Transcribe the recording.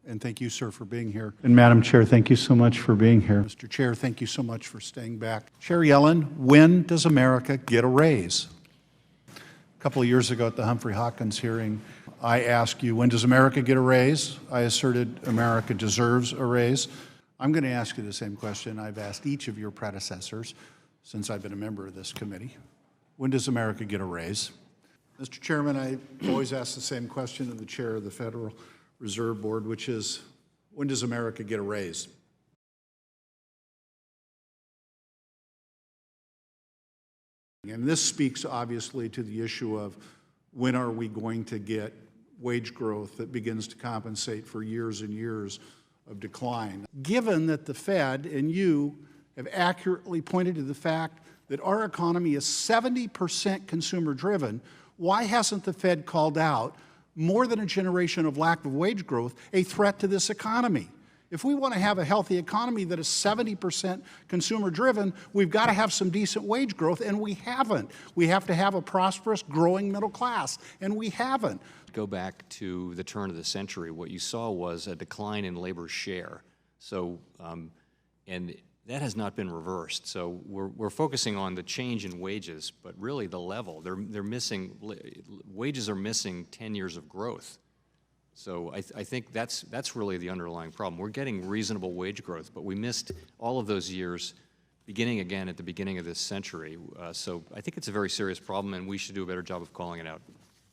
And thank you, sir, for being here. And Madam Chair, thank you so much for being here. Mr. Chair, thank you so much for staying back. Chair Yellen, when does America get a raise? A couple of years ago at the Humphrey Hawkins hearing, I asked you, when does America get a raise? I asserted America deserves a raise. I'm going to ask you the same question I've asked each of your predecessors since I've been a member of this committee. When does America get a raise? Mr. Chairman, I always ask the same question of the chair of the Federal Reserve Board, which is, when does America get a raise? And this speaks obviously to the issue of when are we going to get wage growth that begins to compensate for years and years of decline. Given that the Fed and you have accurately pointed to the fact that our economy is 70% consumer driven, why hasn't the Fed called out more than a generation of lack of wage growth a threat to this economy? If we want to have a healthy economy that is 70% consumer driven, we've got to have some decent wage growth, and we haven't. We have to have a prosperous, growing middle class, and we haven't. Go back to the turn of the century, what you saw was a decline in labor share. So, and that has not been reversed. So we're focusing on the change in wages, but really the level. They're missing, wages are missing 10 years of growth. So I think that's really the underlying problem. We're getting reasonable wage growth, but we missed all of those years beginning again at the beginning of this century. So I think it's a very serious problem, and we should do a better job of calling it out.